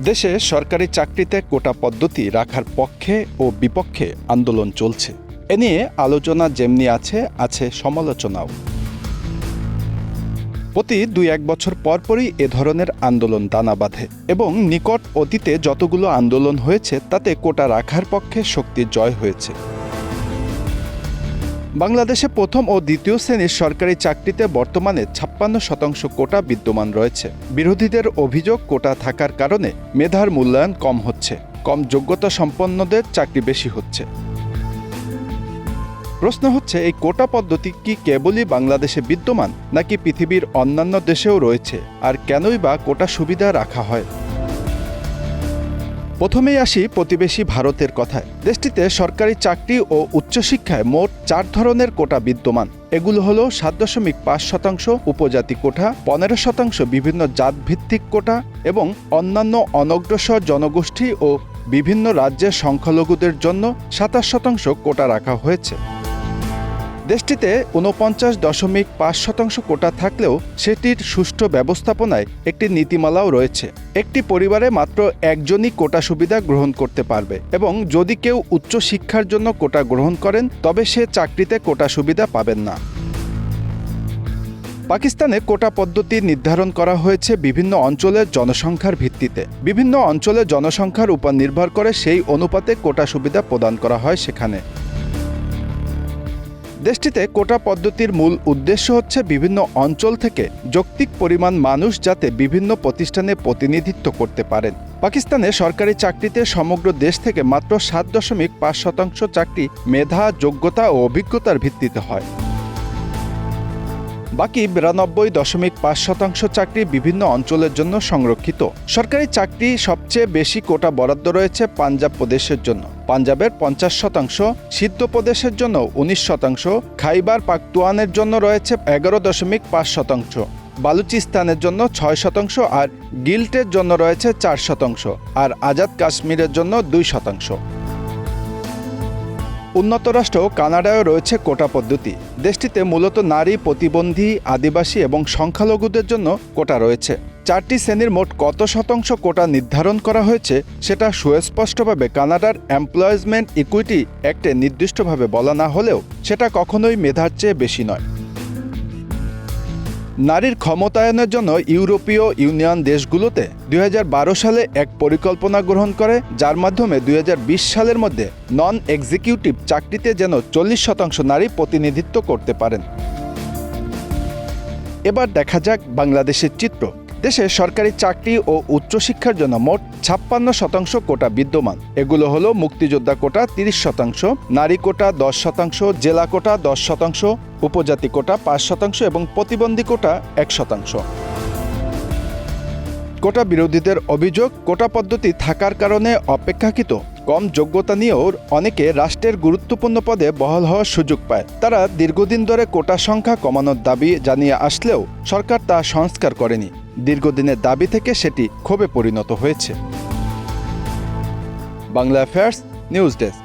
দেশে সরকারি চাকরিতে কোটা পদ্ধতি রাখার পক্ষে ও বিপক্ষে আন্দোলন চলছে। এ নিয়ে আলোচনা যেমনি আছে সমালোচনাও। প্রতি ২-১ বছর পরপরই এ ধরনের আন্দোলন দানা বাঁধে এবং নিকট অতীতে যতগুলো আন্দোলন হয়েছে তাতে কোটা রাখার পক্ষে শক্তির জয় হয়েছে। বাংলাদেশে প্রথম ও দ্বিতীয় শ্রেণীর সরকারি চাকরিতে বর্তমানে ৫৬% কোটা বিদ্যমান রয়েছে। বিরোধীদের অভিযোগ কোটা থাকার কারণে মেধার মূল্যায়ন কম হচ্ছে, কম যোগ্যতা সম্পন্নদের চাকরি বেশি হচ্ছে। প্রশ্ন হচ্ছে, এই কোটা পদ্ধতি কি কেবলই বাংলাদেশে বিদ্যমান নাকি পৃথিবীর অন্যান্য দেশেও রয়েছে, আর কেনই বা কোটা সুবিধা রাখা হয়? প্রথমেই আসি প্রতিবেশী ভারতের কথায়। দেশটিতে সরকারি চাকরি ও উচ্চশিক্ষায় মোট ৪ ধরনের কোটা বিদ্যমান। এগুলো হলো ৭.৫% উপজাতি কোটা, ১৫% বিভিন্ন জাতভিত্তিক কোটা এবং অন্যান্য অনগ্রসর জনগোষ্ঠী ও বিভিন্ন রাজ্যের সংখ্যালঘুদের জন্য ২৭% কোটা রাখা হয়েছে। দেশটিতে ৪৯.৫% কোটা থাকলেও সেটির সুষ্ঠু ব্যবস্থাপনায় একটি নীতিমালাও রয়েছে। একটি পরিবারে মাত্র একজনই কোটা সুবিধা গ্রহণ করতে পারবে এবং যদি কেউ উচ্চশিক্ষার জন্য কোটা গ্রহণ করেন তবে সে চাকরিতে কোটা সুবিধা পাবেন না। পাকিস্তানে কোটা পদ্ধতি নির্ধারণ করা হয়েছে বিভিন্ন অঞ্চলের জনসংখ্যার ভিত্তিতে। বিভিন্ন অঞ্চলের জনসংখ্যার উপর নির্ভর করে সেই অনুপাতে কোটা সুবিধা প্রদান করা হয় সেখানে। দেশটিতে কোটা পদ্ধতির মূল উদ্দেশ্য হচ্ছে বিভিন্ন অঞ্চল থেকে যৌক্তিক পরিমাণ মানুষ যাতে বিভিন্ন প্রতিষ্ঠানে প্রতিনিধিত্ব করতে পারেন। পাকিস্তানে সরকারি চাকরিতে সমগ্র দেশ থেকে মাত্র ৭.৫% চাকরি মেধা, যোগ্যতা ও অভিজ্ঞতার ভিত্তিতে হয়। বাকি ৯২.৫% চাকরি বিভিন্ন অঞ্চলের জন্য সংরক্ষিত। সরকারি চাকরি সবচেয়ে বেশি কোটা বরাদ্দ রয়েছে পাঞ্জাব প্রদেশের জন্য। পাঞ্জাবের ৫০%, সিদ্ধ প্রদেশের জন্য ১৯%, খাইবার পাখতুয়ানের জন্য রয়েছে ১১.৫%, বালুচিস্তানের জন্য ৬%, আর গিল্টের জন্য রয়েছে ৪%, আর আজাদ কাশ্মীরের জন্য ২%। উন্নত রাষ্ট্র কানাডায়ও রয়েছে কোটা পদ্ধতি। দেশটিতে মূলত নারী, প্রতিবন্ধী, আদিবাসী এবং সংখ্যালঘুদের জন্য কোটা রয়েছে। ৪টি শ্রেণীর মোট কত শতাংশ কোটা নির্ধারণ করা হয়েছে সেটা সুস্পষ্টভাবে কানাডার এমপ্লয়মেন্ট ইকুইটি অ্যাক্টে নির্দিষ্টভাবে বলা না হলেও সেটা কখনোই মেধার চেয়ে বেশি নয়। নারীর ক্ষমতায়নের জন্য ইউরোপীয় ইউনিয়ন দেশগুলোতে ২০১২ সালে এক পরিকল্পনা গ্রহণ করে, যার মাধ্যমে ২০২০ সালের মধ্যে নন এক্সিকিউটিভ চাকরিতে যেন ৪০% নারী প্রতিনিধিত্ব করতে পারেন। এবার দেখা যাক বাংলাদেশের চিত্র। দেশে সরকারি চাকরি ও উচ্চশিক্ষার জন্য মোট ৫৬% কোটা বিদ্যমান। এগুলো হলো মুক্তিযোদ্ধা কোটা ৩০%, নারী কোটা ১০%, জেলা কোটা ১০%, উপজাতি কোটা ৫% এবং প্রতিবন্ধী কোটা ১%। কোটা বিরোধীদের অভিযোগ, কোটা পদ্ধতি থাকার কারণে অপেক্ষাকৃত কম যোগ্যতা নিয়েও অনেকে রাষ্ট্রের গুরুত্বপূর্ণ পদে বহাল হওয়ার সুযোগ পায়। তারা দীর্ঘদিন ধরে কোটা সংখ্যা কমানোর দাবি জানিয়ে আসলেও সরকার তা সংস্কার করেনি। দীর্ঘদিনের দাবি থেকে সেটি ক্ষোভে পরিণত হয়েছে। Bangla affairs news desk.